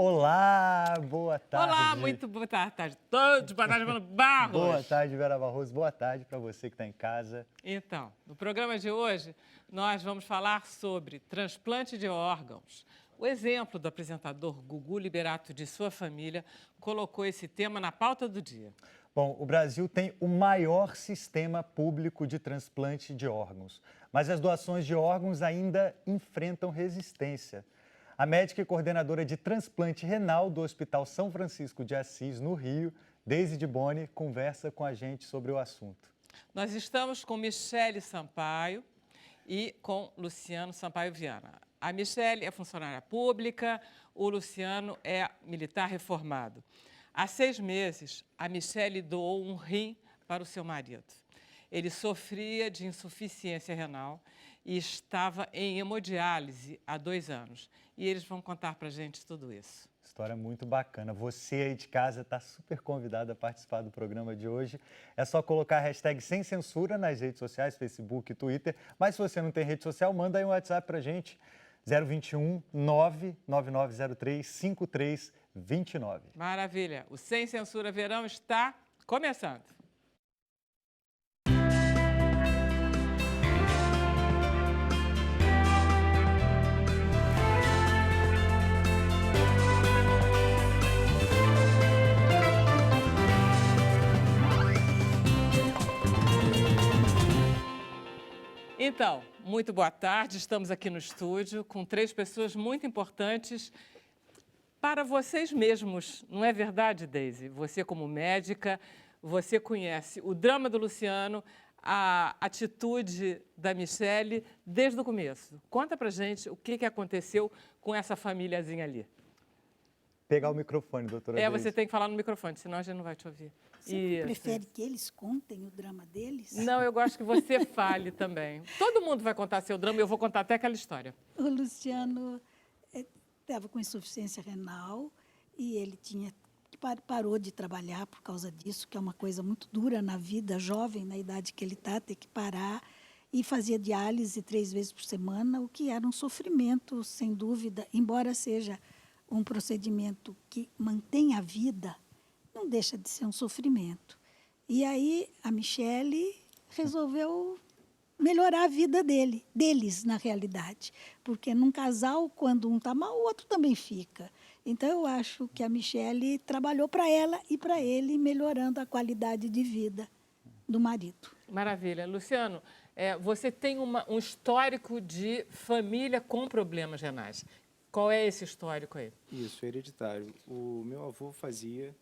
Olá, boa tarde. Olá, muito boa tarde. Todos, boa tarde, Mano Barros. Boa tarde, Vera Barroso. Boa tarde para você que está em casa. Então, no programa de hoje, nós vamos falar sobre transplante de órgãos. O exemplo do apresentador Gugu Liberato de sua família colocou esse tema na pauta do dia. Bom, o Brasil tem o maior sistema público de transplante de órgãos, mas as doações de órgãos ainda enfrentam resistência. A médica e coordenadora de transplante renal do Hospital São Francisco de Assis, no Rio, Deise de Boni, conversa com a gente sobre o assunto. Nós estamos com Michele Sampaio e com Luciano Sampaio Viana. A Michele é funcionária pública, o Luciano é militar reformado. Há 6 meses, a Michele doou um rim para o seu marido. Ele sofria de insuficiência renal e estava em hemodiálise há 2 anos. E eles vão contar para a gente tudo isso. História muito bacana. Você aí de casa está super convidado a participar do programa de hoje. É só colocar a hashtag Sem Censura nas redes sociais, Facebook e Twitter. Mas se você não tem rede social, manda aí um WhatsApp para a gente. 021 99903 5329. Maravilha. O Sem Censura Verão está começando. Então, muito boa tarde. Estamos aqui no estúdio com 3 pessoas muito importantes para vocês mesmos. Não é verdade, Deise? Você como médica, você conhece o drama do Luciano, a atitude da Michele desde o começo. Conta pra gente o que aconteceu com essa famíliazinha ali. Pegar o microfone, doutora Deise. Você tem que falar no microfone, senão a gente não vai te ouvir. Você prefere que eles contem o drama deles? Não, eu gosto que você fale também. Todo mundo vai contar seu drama e eu vou contar até aquela história. O Luciano estava com insuficiência renal e ele parou de trabalhar por causa disso, que é uma coisa muito dura na vida, jovem, na idade que ele está, ter que parar, e fazia diálise 3 vezes por semana, o que era um sofrimento, sem dúvida, embora seja um procedimento que mantém a vida, não deixa de ser um sofrimento. E aí a Michele resolveu melhorar a vida deles, na realidade. Porque num casal, quando um está mal, o outro também fica. Então, eu acho que a Michele trabalhou para ela e para ele, melhorando a qualidade de vida do marido. Maravilha. Luciano, você tem um histórico de família com problemas renais. Qual é esse histórico aí? Isso, hereditário. O meu avô fazia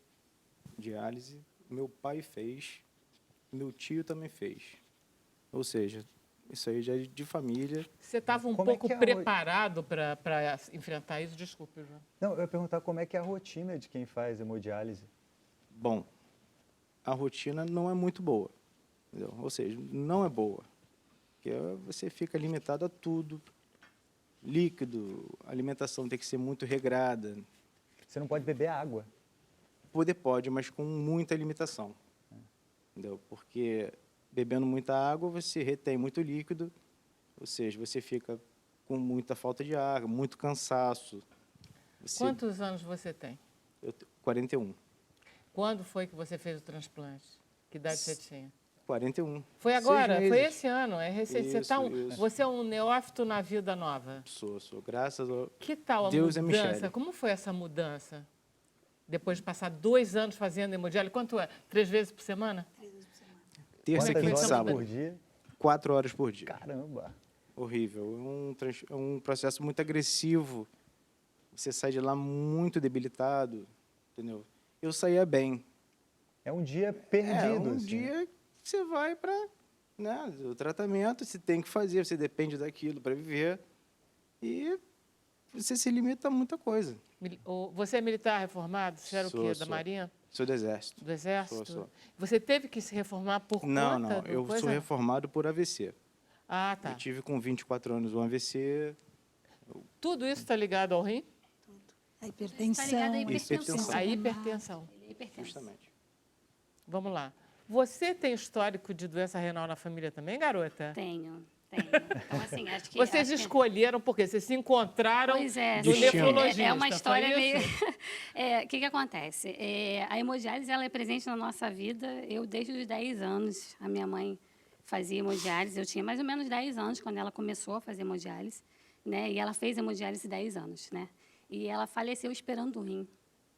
diálise, meu pai fez, meu tio também fez. Ou seja, isso aí já é de família. Você estava um pouco preparado para enfrentar isso? Desculpe, João. Não, eu ia perguntar como é que é a rotina de quem faz hemodiálise. Bom, a rotina não é muito boa, entendeu? Ou seja, não é boa. Porque você fica limitado a tudo. Líquido, a alimentação tem que ser muito regrada. Você não pode beber água. Pode, mas com muita limitação. Entendeu? Porque bebendo muita água, você retém muito líquido, ou seja, você fica com muita falta de ar, muito cansaço. Quantos anos você tem? Eu tenho 41. Quando foi que você fez o transplante? Que idade você tinha? 41. Foi agora? 6 meses. Foi esse ano? É recente. Isso, isso. Você é um neófito na vida nova. Sou. Graças a Que tal a Deus mudança? é Michele. Como foi essa mudança? Depois de passar 2 anos fazendo hemodiálise, quanto é? 3 vezes por semana? 3 vezes por semana. Terça, Quantas quinta e horas sábado. por dia? 4 horas por dia. Caramba! Horrível. É um processo muito agressivo. Você sai de lá muito debilitado, entendeu? Eu saía bem. É um dia perdido. Um dia que você vai para, né, o tratamento, você tem que fazer, você depende daquilo para viver e você se limita a muita coisa. Você é militar reformado? Você era o quê? Da Marinha? Sou do Exército. Do Exército? Sou. Você teve que se reformar por conta? Não. Eu sou reformado por AVC. Ah, tá. Eu tive com 24 anos um AVC. Tudo isso está ligado ao rim? Tudo. A hipertensão. Está ligado à hipertensão. A hipertensão. Justamente. Vamos lá. Você tem histórico de doença renal na família também, garota? Tenho. Tem. Então, assim, acho que... Vocês escolheram porque vocês se encontraram Pois é, no Destino. nefrologista. é uma história foi meio... isso? O que acontece? A hemodiálise, ela é presente na nossa vida, eu desde os 10 anos, a minha mãe fazia hemodiálise, eu tinha mais ou menos 10 anos quando ela começou a fazer hemodiálise, né? E ela fez hemodiálise 10 anos, né? E ela faleceu esperando um rim,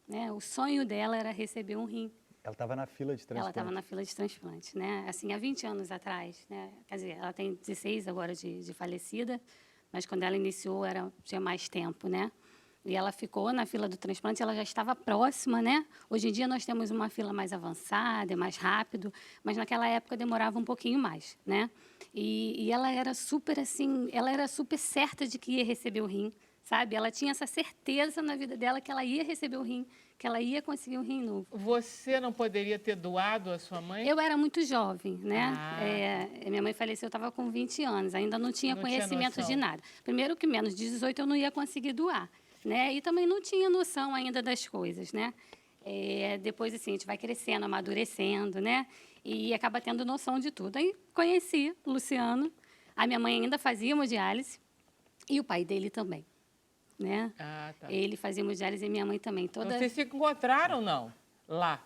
né? O sonho dela era receber um rim. Ela estava na fila de transplante. Ela estava na fila de transplante, né? Assim, há 20 anos atrás, né? Quer dizer, ela tem 16 agora de falecida, mas quando ela iniciou tinha mais tempo, né? E ela ficou na fila do transplante, ela já estava próxima, né? Hoje em dia nós temos uma fila mais avançada, é mais rápido, mas naquela época demorava um pouquinho mais, né? E ela era super assim, ela era super certa de que ia receber o rim, sabe? Ela tinha essa certeza na vida dela que ela ia receber o rim, que ela ia conseguir um rim novo. Você não poderia ter doado a sua mãe? Eu era muito jovem, né? Ah. Minha mãe faleceu, eu estava com 20 anos, ainda não tinha Não tinha conhecimento noção. de nada. Primeiro que menos de 18 eu não ia conseguir doar, né? E também não tinha noção ainda das coisas, né? Depois, assim, a gente vai crescendo, amadurecendo, né? E acaba tendo noção de tudo. Aí conheci o Luciano, a minha mãe ainda fazia hemodiálise e o pai dele também, né? Ah, tá. Ele fazia hemodiálise e minha mãe também. Então, vocês se encontraram, não? Lá?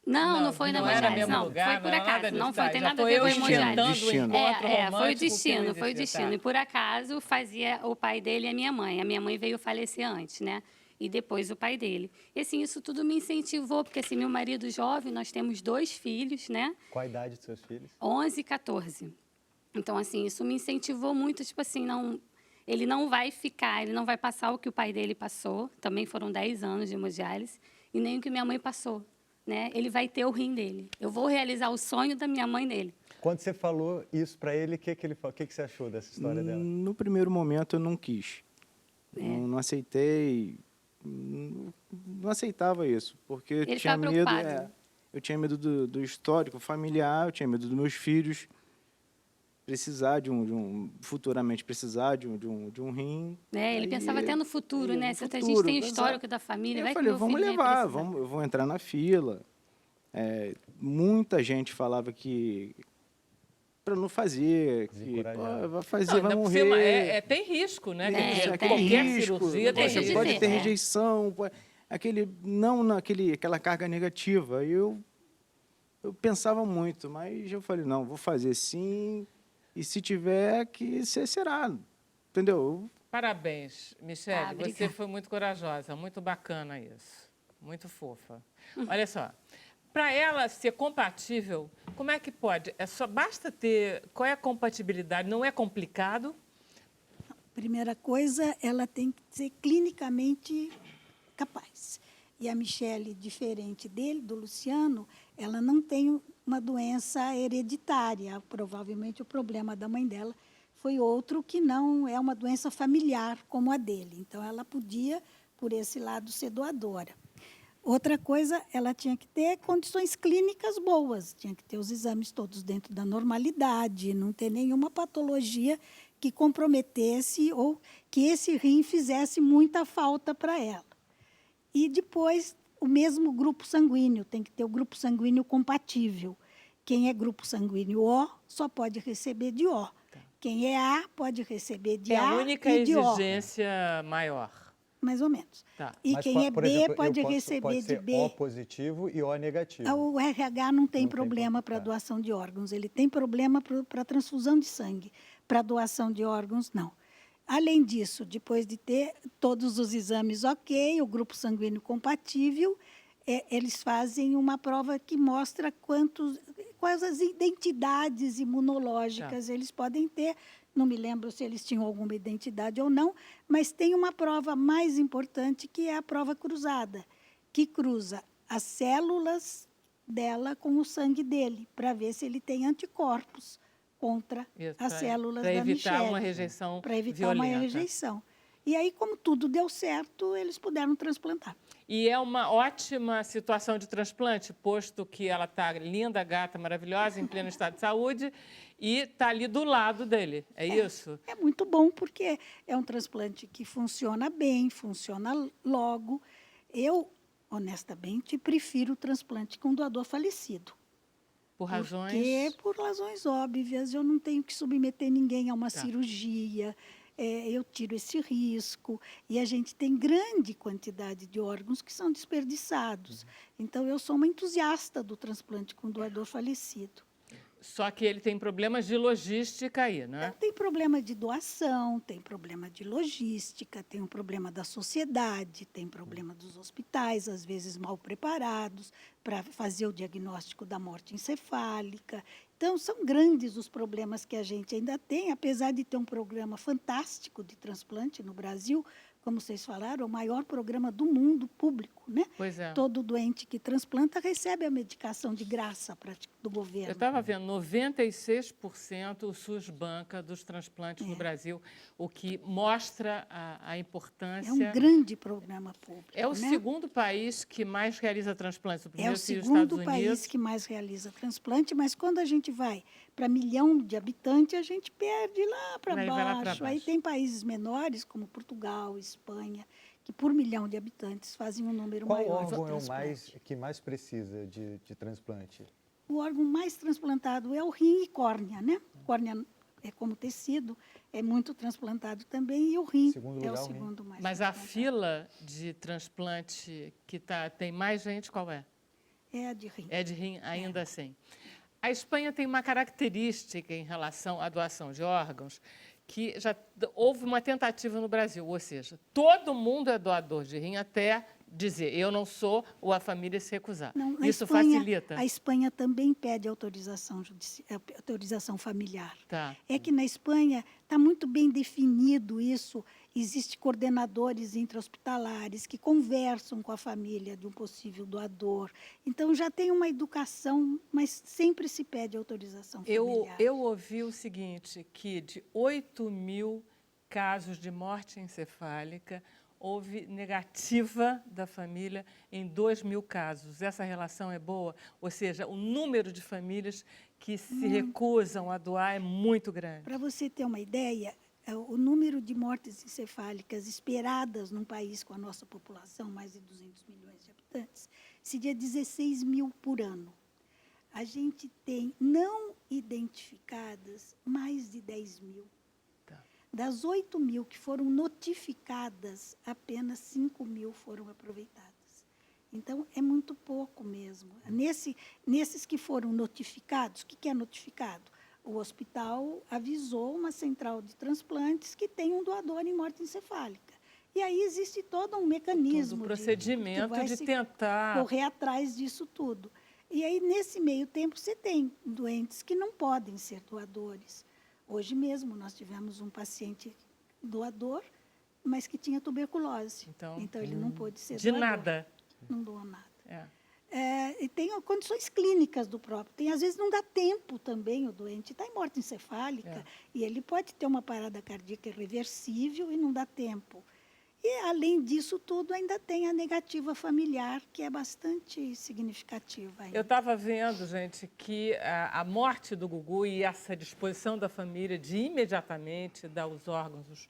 Não foi na não era hemodiálise, mesmo não. lugar, Foi por não era nada acaso, disso, não tá? foi, tem Já nada a tô ver eu com Destino, hemodiálise. inventando o destino. encontro Foi o romântico destino, que foi o não destino. existia, E por acaso fazia o pai dele e a minha mãe. A minha mãe veio falecer antes, né? E depois o pai dele. E assim, isso tudo me incentivou, porque assim, meu marido jovem, nós temos 2 filhos, né? Qual a idade dos seus filhos? 11 e 14. Então, assim, isso me incentivou muito, tipo assim, ele não vai ficar, ele não vai passar o que o pai dele passou, também foram 10 anos de hemodiálise, e nem o que minha mãe passou, né? Ele vai ter o rim dele. Eu vou realizar o sonho da minha mãe nele. Quando você falou isso para ele, o que você achou dessa história dela? No primeiro momento eu não quis. Não aceitei, não aceitava isso, porque eu Ele tinha ficava medo, preocupado. eu tinha medo do histórico familiar, eu tinha medo dos meus filhos precisar futuramente precisar de um rim. Né? Ele Aí, pensava até no futuro, né? Se a gente futuro, tem o exato. histórico da família, Eu vai que falei, meu vamos filho vai levar, precisar. eu vou entrar na fila. Muita gente falava que para não fazer, que Desencorajar. vai fazer, Não, vai ainda por cima, morrer. tem risco, né? Tem, Quer dizer, tem qualquer risco, cirurgia tem Deixa de você risco. pode ter, ter é. rejeição, aquela carga negativa. E eu pensava muito, mas eu falei, não, vou fazer sim, e se tiver que ser, será, entendeu? Parabéns, Michele. Você obrigada. foi muito corajosa, muito bacana isso. Muito fofa. Olha só, para ela ser compatível, como é que pode? Basta ter. Qual é a compatibilidade? Não é complicado? Primeira coisa, ela tem que ser clinicamente capaz. E a Michele, diferente dele, do Luciano, ela não tem uma doença hereditária. Provavelmente o problema da mãe dela foi outro que não é uma doença familiar como a dele. Então, ela podia, por esse lado, ser doadora. Outra coisa, ela tinha que ter condições clínicas boas, tinha que ter os exames todos dentro da normalidade, não ter nenhuma patologia que comprometesse ou que esse rim fizesse muita falta para ela. E depois, o mesmo grupo sanguíneo, tem que ter o grupo sanguíneo compatível. Quem é grupo sanguíneo O só pode receber de O. Quem é A pode receber de É A a única e de O, exigência maior. mais ou menos. Tá. E Mas, quem é por B exemplo, pode pode receber de ser B. O positivo e O negativo. O RH não tem Não tem problema para como, tá. doação de órgãos, ele tem problema para transfusão de sangue. Para doação de órgãos, não. Além disso, depois de ter todos os exames ok, o grupo sanguíneo compatível, eles fazem uma prova que mostra quais as identidades imunológicas eles podem ter. Não me lembro se eles tinham alguma identidade ou não, mas tem uma prova mais importante, que é a prova cruzada, que cruza as células dela com o sangue dele, para ver se ele tem anticorpos contra as células da Michele. Para evitar uma rejeição Para evitar violenta. uma rejeição. E aí, como tudo deu certo, eles puderam transplantar. E é uma ótima situação de transplante, posto que ela está linda, gata, maravilhosa, em pleno estado de saúde, e está ali do lado dele. É isso? É muito bom, porque é um transplante que funciona bem, funciona logo. Eu, honestamente, prefiro o transplante com doador falecido. Por razões... Porque, por razões óbvias, eu não tenho que submeter ninguém a uma Tá. cirurgia, eu tiro esse risco, e a gente tem grande quantidade de órgãos que são desperdiçados. Então, eu sou uma entusiasta do transplante com doador falecido. Só que ele tem problemas de logística aí, né? Então, tem problema de doação, tem problema de logística, tem um problema da sociedade, tem problema dos hospitais, às vezes mal preparados para fazer o diagnóstico da morte encefálica. Então, são grandes os problemas que a gente ainda tem, apesar de ter um programa fantástico de transplante no Brasil, como vocês falaram, é o maior programa do mundo público, né? Pois é. Todo doente que transplanta recebe a medicação de graça do governo. Eu estava vendo, 96% o SUS banca dos transplantes no Brasil, o que mostra a importância. É um grande programa público. É o né? segundo país que mais realiza transplantes. O É primeiro o seria os segundo Estados país Unidos. que mais realiza transplante, mas quando a gente vai para 1 milhão de habitantes, a gente perde lá para Vai lá pra baixo. baixo. Aí tem países menores, como Portugal, Espanha, que por 1 milhão de habitantes fazem um número Qual maior de órgão é o transplante. que mais precisa de transplante? O órgão mais transplantado é o rim e córnea, né? Córnea é como tecido, é muito transplantado também, e o rim Segundo é o lugar, o rim. segundo mais Mas a transplantado. fila de transplante que tem mais gente, qual é? É a de rim. É de rim, ainda assim. A Espanha tem uma característica em relação à doação de órgãos, que já houve uma tentativa no Brasil, ou seja, todo mundo é doador de rim até dizer eu não sou ou a família se recusar. Não, na Isso Espanha, facilita? A Espanha também pede autorização familiar. Tá. É que na Espanha está muito bem definido isso. Existem coordenadores intra-hospitalares que conversam com a família de um possível doador. Então, já tem uma educação, mas sempre se pede autorização familiar. Eu ouvi o seguinte, que de 8.000 casos de morte encefálica, houve negativa da família em 2.000 casos. Essa relação é boa? Ou seja, o número de famílias que se recusam a doar é muito grande. Para você ter uma ideia, o número de mortes encefálicas esperadas num país com a nossa população, mais de 200 milhões de habitantes, seria 16 mil por ano. A gente tem não identificadas mais de 10 mil. Das 8 mil que foram notificadas, apenas 5 mil foram aproveitadas. Então, é muito pouco mesmo. Nesses que foram notificados, o que é notificado? O hospital avisou uma central de transplantes que tem um doador em morte encefálica. E aí existe todo um mecanismo. Todo o procedimento que vai de se tentar... correr atrás disso tudo. E aí, nesse meio tempo, você tem doentes que não podem ser doadores. Hoje mesmo nós tivemos um paciente doador, mas que tinha tuberculose. Então ele não pôde ser de doador. nada. Não doou nada. É. E tem condições clínicas do próprio. Às vezes não dá tempo também, o doente está em morte encefálica, e ele pode ter uma parada cardíaca irreversível e não dá tempo. E, além disso tudo, ainda tem a negativa familiar, que é bastante significativa. Ainda. Eu estava vendo, gente, que a morte do Gugu e essa disposição da família de imediatamente dar os órgãos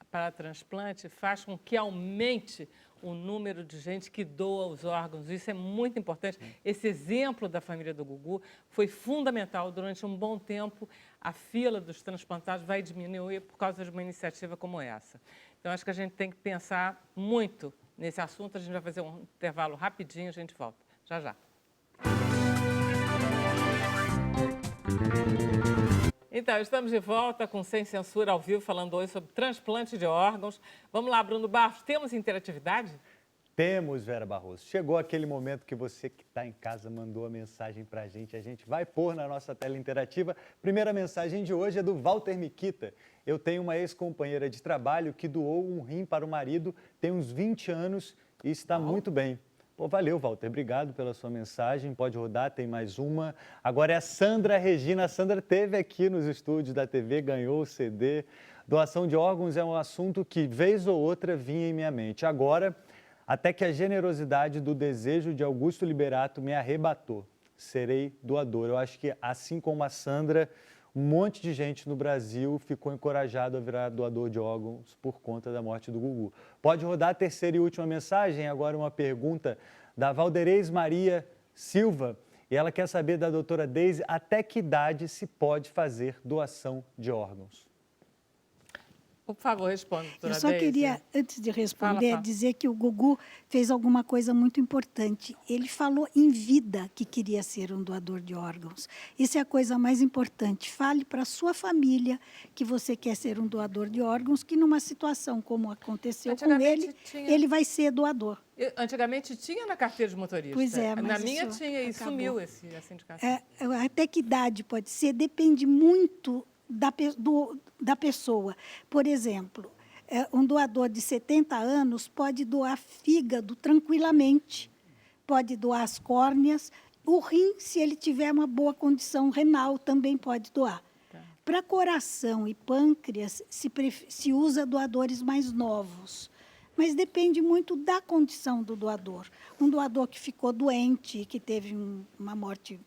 para transplante faz com que aumente o número de gente que doa os órgãos. Isso é muito importante. Esse exemplo da família do Gugu foi fundamental. Durante um bom tempo, a fila dos transplantados vai diminuir por causa de uma iniciativa como essa. Então, acho que a gente tem que pensar muito nesse assunto. A gente vai fazer um intervalo rapidinho, a gente volta. Já, já. Então, estamos de volta com Sem Censura ao vivo, falando hoje sobre transplante de órgãos. Vamos lá, Bruno Barros, temos interatividade? Temos, Vera Barroso. Chegou aquele momento que você que está em casa mandou a mensagem para a gente vai pôr na nossa tela interativa. Primeira mensagem de hoje é do Walter Miquita. Eu tenho uma ex-companheira de trabalho que doou um rim para o marido, tem uns 20 anos e está muito bem. Pô, valeu, Walter. Obrigado pela sua mensagem. Pode rodar, tem mais uma. Agora é a Sandra Regina. A Sandra esteve aqui nos estúdios da TV, ganhou o CD. Doação de órgãos é um assunto que, vez ou outra, vinha em minha mente. Agora, até que a generosidade do desejo de Augusto Liberato me arrebatou. Serei doador. Eu acho que, assim como a Sandra, um monte de gente no Brasil ficou encorajado a virar doador de órgãos por conta da morte do Gugu. Pode rodar a terceira e última mensagem. Agora uma pergunta da Valderez Maria Silva. E ela quer saber da doutora Deise até que idade se pode fazer doação de órgãos. Por favor, responda, doutora Eu só Deise. queria, antes de responder, Fala. dizer que o Gugu fez alguma coisa muito importante. Ele falou em vida que queria ser um doador de órgãos. Isso é a coisa mais importante. Fale para a sua família que você quer ser um doador de órgãos, que numa situação como aconteceu com Antigamente ele, tinha- ele vai ser doador. Antigamente tinha na carteira de motorista. Pois é, Na mas minha isso tinha e acabou. sumiu essa indicação. Até que idade pode ser? Depende muito da pessoa. Por exemplo, um doador de 70 anos pode doar fígado tranquilamente, pode doar as córneas, o rim, se ele tiver uma boa condição renal, também pode doar. Para coração e pâncreas, se usa doadores mais novos. Mas depende muito da condição do doador. Um doador que ficou doente, que teve uma morte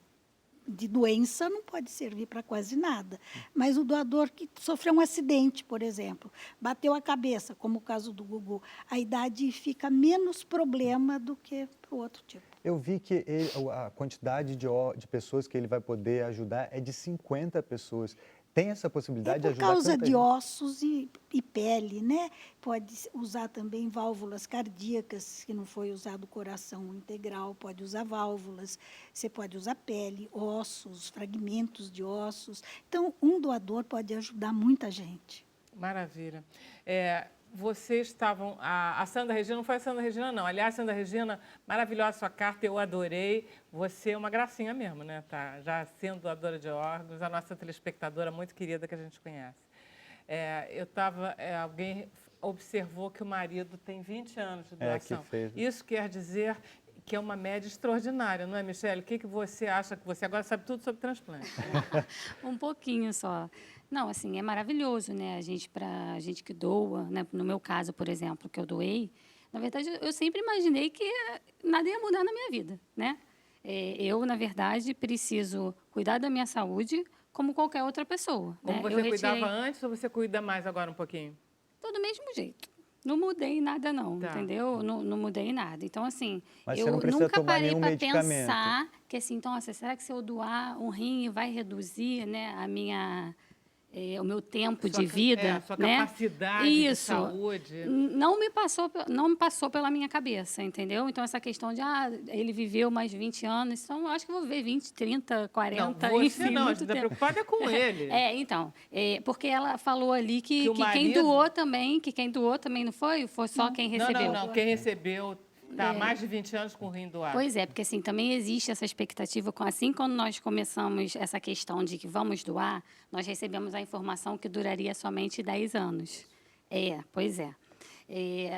de doença, não pode servir para quase nada. Mas o doador que sofreu um acidente, por exemplo, bateu a cabeça, como o caso do Gugu, a idade fica menos problema do que para o outro tipo. Eu vi que a quantidade de pessoas que ele vai poder ajudar é de 50 pessoas. Tem essa possibilidade de Por ajudar causa tanta de gente? ossos e pele, né? Pode usar também válvulas cardíacas, que não foi usado o coração integral, pode usar válvulas, você pode usar pele, ossos, fragmentos de ossos. Então, um doador pode ajudar muita gente. Maravilha. Vocês estavam... A Sandra Regina, não foi a Sandra Regina, não. Aliás, Sandra Regina, maravilhosa sua carta, eu adorei. Você é uma gracinha mesmo, né? Tá, já sendo doadora de órgãos, a nossa telespectadora muito querida que a gente conhece. Alguém observou que o marido tem 20 anos de doação. que fez. Isso quer dizer que é uma média extraordinária, não é, Michele? O que você acha que você agora sabe tudo sobre transplante? Um pouquinho só. Não, assim, é maravilhoso, né? Para a gente que doa, né? No meu caso, por exemplo, que eu doei, na verdade, eu sempre imaginei que nada ia mudar na minha vida, né? Eu, na verdade, preciso cuidar da minha saúde como qualquer outra pessoa. Como né? você Eu retirei cuidava antes ou você cuida mais agora um pouquinho? do mesmo jeito. Não mudei nada, não, Tá. entendeu? Não mudei nada. Então, assim, Mas você eu não precisa nunca tomar parei nenhum para medicamento. pensar que, assim, então, será que se eu doar um rim vai reduzir, né, o meu tempo de vida, sua né? capacidade de Isso. saúde. Não me passou pela minha cabeça, entendeu? Então, essa questão de, ele viveu mais 20 anos, então, eu acho que eu vou viver 20, 30, 40, Não, você enfim, não, a muito gente está tempo. preocupada é com ele. Porque ela falou ali Que que o quem marido- doou também, não foi? Foi só quem recebeu? Não. Quem recebeu está há mais de 20 anos com o rim doado. Pois é, porque assim, também existe essa expectativa, assim quando nós começamos essa questão de que vamos doar, nós recebemos a informação que duraria somente 10 anos. Pois é.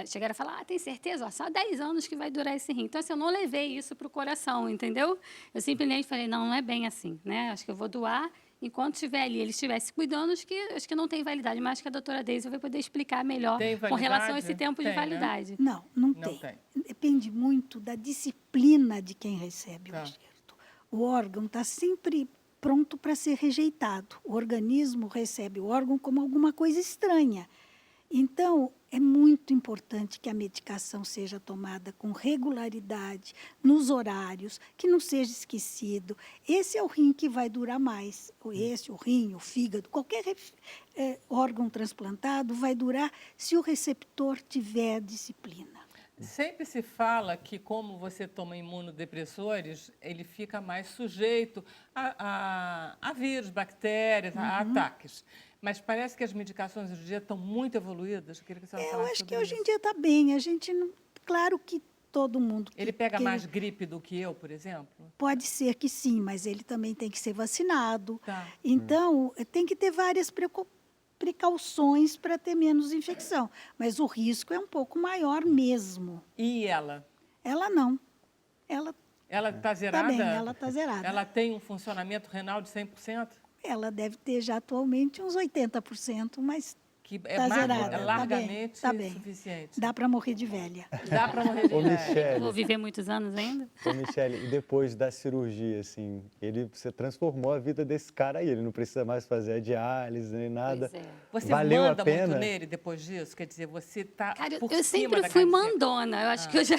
Chegaram a falar, tem certeza? Ó, só 10 anos que vai durar esse rim. Então, assim, eu não levei isso para o coração, entendeu? Eu simplesmente falei, não é bem assim, né? Acho que eu vou doar enquanto estiver ali, ele estivesse cuidando, acho que não tem validade, mas acho que a doutora Deise vai poder explicar melhor Tem com relação a validade? esse tempo de Tem, né? validade. Não Não tem. tem. Depende muito da disciplina de quem recebe Tá. o enxerto. O órgão está sempre pronto para ser rejeitado. O organismo recebe o órgão como alguma coisa estranha. Então, é muito importante que a medicação seja tomada com regularidade, nos horários, que não seja esquecido. Esse é o rim que vai durar mais. O rim, o fígado, qualquer órgão transplantado vai durar se o receptor tiver disciplina. Sempre se fala que, como você toma imunodepressores, ele fica mais sujeito a vírus, bactérias, a ataques. Mas parece que as medicações hoje em dia estão muito evoluídas. Eu queria que a senhora Eu falasse acho sobre que hoje em isso. dia está bem. A gente, claro que todo mundo... Ele pega mais gripe do que eu, por exemplo? Pode ser que sim, mas ele também tem que ser vacinado. Tá. Então, tem que ter várias precauções para ter menos infecção. Mas o risco é um pouco maior mesmo. E ela? Ela não. Ela Está zerada? bem, ela está zerada. Ela tem um funcionamento renal de 100%? Ela deve ter já atualmente uns 80%, mas que é Tá zerada, tá largamente tá bem. suficiente. Dá para morrer de velha. Dá para morrer de Ô, velho. Michele, Vou viver muitos anos ainda? ô, Michele, e depois da cirurgia, assim, você transformou a vida desse cara aí, ele não precisa mais fazer a diálise nem nada. Pois é. Você Valeu a manda pena? muito nele depois disso? Quer dizer, você está Cara, por eu cima sempre da fui cadeira. mandona. Eu acho que eu já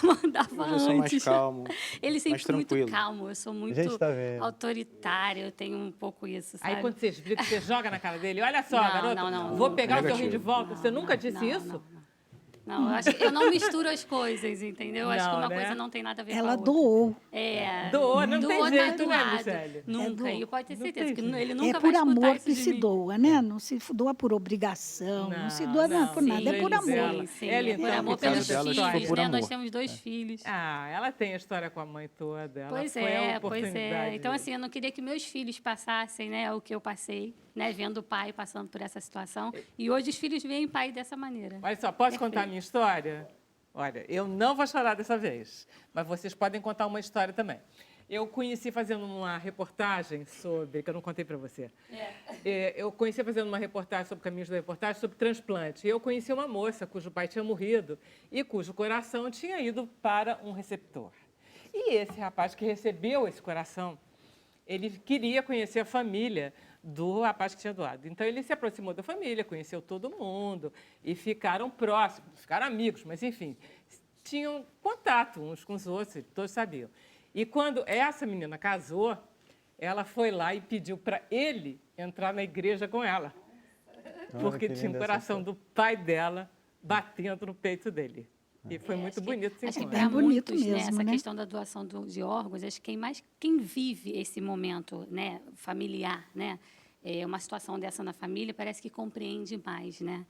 mandava Hoje eu sou mais antes. calmo, Ele sempre mais foi muito tranquilo. calmo. Eu sou muito gente tá vendo. autoritária. Eu tenho um pouco isso, sabe? Aí quando vocês brigam, você joga na cara dele, olha só, Não, garoto, não, vou não. pegar o teu Negativo. rim de volta. Você nunca disse não, isso? Não, eu acho que eu não misturo as coisas, entendeu? Eu acho que Não, uma né? coisa não tem nada a ver Ela com a outra. doou. Doou, não tem tá jeito, do né, lado. Michele? Nunca. doou. E pode ter Não certeza tem que jeito. ele É nunca por vai escutar amor isso que de se mim. doa, né? Não se doa por obrigação, não se doa por nada, é por sim, amor. dela. Sim, Ela, é por então, amor que tem pelos essa dela, filhos, foi por né? Nós amor. temos 2 filhos. Ah, ela tem a história com a mãe toda. Ela Pois foi a é, oportunidade. Então, assim, eu não queria que meus filhos passassem, né, o que eu passei, né, vendo o pai passando por essa situação. E hoje os filhos veem o pai dessa maneira. Olha só, posso contar a minha história? Olha, eu não vou chorar dessa vez, mas vocês podem contar uma história também. Eu conheci fazendo uma reportagem sobre, que eu não contei para você. Eu conheci fazendo uma reportagem sobre Caminhos da Reportagem, sobre transplante. E eu conheci uma moça cujo pai tinha morrido e cujo coração tinha ido para um receptor. E esse rapaz que recebeu esse coração, ele queria conhecer a família do rapaz que tinha doado. Então, ele se aproximou da família, conheceu todo mundo e ficaram próximos, ficaram amigos, mas, enfim, tinham contato uns com os outros, todos sabiam. E quando essa menina casou, ela foi lá e pediu para ele entrar na igreja com ela, porque que tinha o linda coração essa do pai dela batendo no peito dele. E foi muito bonito esse Acho que encontro. para É bonito muitos, né, mesmo, essa né? questão da doação de órgãos, acho que quem vive esse momento, né, familiar, né, uma situação dessa na família, parece que compreende mais, né,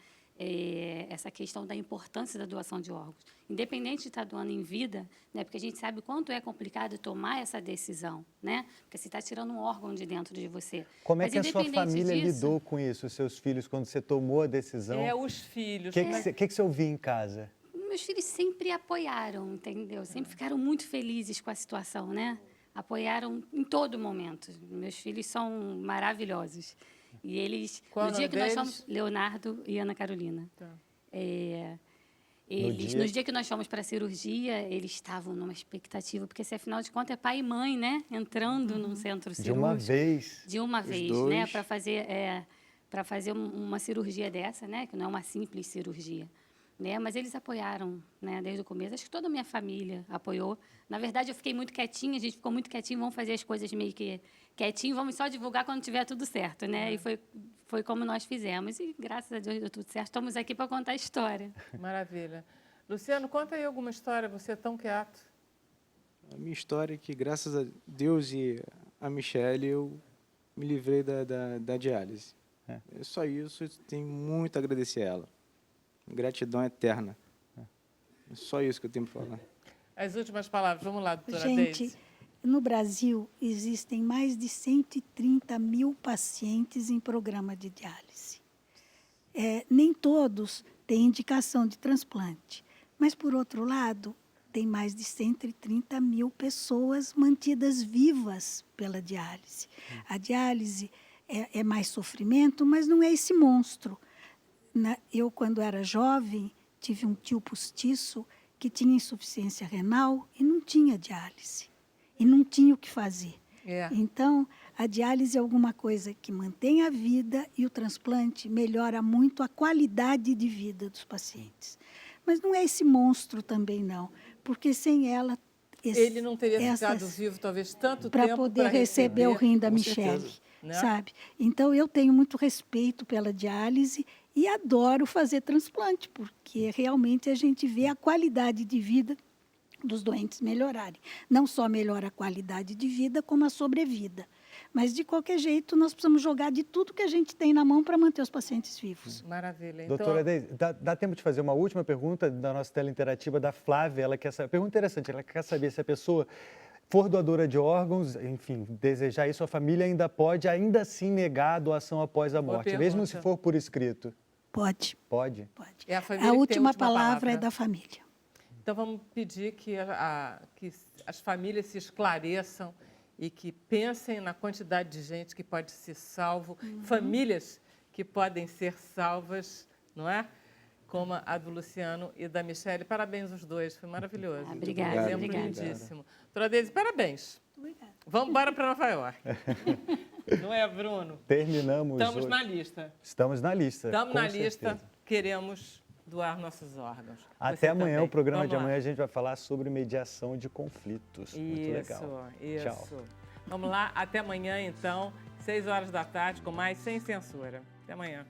essa questão da importância da doação de órgãos. Independente de estar doando em vida, né, porque a gente sabe o quanto é complicado tomar essa decisão, né, porque você está tirando um órgão de dentro de você. Como é Mas que a sua independente família disso, lidou com isso, os seus filhos, quando você tomou a decisão? Os filhos. O que você ouvia em casa? meus filhos sempre apoiaram, entendeu? Sempre ficaram muito felizes com a situação, né? Apoiaram em todo momento. Meus filhos são maravilhosos. E eles, Qual no o dia nome que nós deles? fomos, Leonardo e Ana Carolina. Tá. No dia que nós fomos para a cirurgia, eles estavam numa expectativa, porque, se afinal de contas, é pai e mãe, né? Entrando num centro De cirúrgico. uma vez. De uma vez, dois. né? Para fazer uma cirurgia dessa, né? Que não é uma simples cirurgia. Né? Mas eles apoiaram, né? Desde o começo. Acho que toda a minha família apoiou. Na verdade, eu fiquei muito quietinha, a gente ficou muito quietinho, vamos fazer as coisas meio que quietinho, vamos só divulgar quando tiver tudo certo, né? E foi como nós fizemos. E, graças a Deus, deu tudo certo. Estamos aqui para contar a história. Maravilha. Luciano, conta aí alguma história, você é tão quieto. A minha história é que, graças a Deus e a Michele, eu me livrei da diálise. É só isso, eu tenho muito a agradecer a ela. Gratidão eterna. É só isso que eu tenho para falar. As últimas palavras, vamos lá, doutora Gente, Deise. no Brasil existem mais de 130 mil pacientes em programa de diálise. Nem todos têm indicação de transplante, mas, por outro lado, tem mais de 130 mil pessoas mantidas vivas pela diálise. A diálise é mais sofrimento, mas não é esse monstro. Eu, quando era jovem, tive um tio postiço que tinha insuficiência renal e não tinha diálise. E não tinha o que fazer. Então, a diálise é alguma coisa que mantém a vida e o transplante melhora muito a qualidade de vida dos pacientes. Mas não é esse monstro também, não. Porque sem ela... Ele não teria ficado vivo, talvez, tanto tempo para poder receber o rim da com Michele, certeza, né? sabe? Então, eu tenho muito respeito pela diálise e adoro fazer transplante, porque realmente a gente vê a qualidade de vida dos doentes melhorarem. Não só melhora a qualidade de vida, como a sobrevida. Mas, de qualquer jeito, nós precisamos jogar de tudo que a gente tem na mão para manter os pacientes vivos. Maravilha. Então, Doutora Deise, dá tempo de fazer uma última pergunta da nossa tela interativa da Flávia. Ela quer saber, pergunta interessante, ela quer saber se a pessoa for doadora de órgãos, enfim, desejar isso, a família ainda pode, ainda assim, negar a doação após a morte, pergunta. mesmo se for por escrito. Pode, Pode? pode. É a família que tem a última última palavra é palavra. da família. Então, vamos pedir que as famílias se esclareçam e que pensem na quantidade de gente que pode ser salvo, famílias que podem ser salvas, não é? Como a do Luciano e da Michele. Parabéns os dois, foi maravilhoso. Obrigada, Exemplo obrigada. lindíssimo. Doutora Deise, parabéns. Obrigada. Vamos embora para Nova York. Não é, Bruno? Terminamos Estamos hoje. na lista. Estamos na lista. Estamos com na lista, certeza. queremos doar nossos órgãos. Até Você amanhã, também. o programa Vamos de lá. amanhã a gente vai falar sobre mediação de conflitos. Muito legal. Isso. Tchau. Vamos lá, até amanhã, então, 6 horas da tarde, com mais Sem Censura. Até amanhã.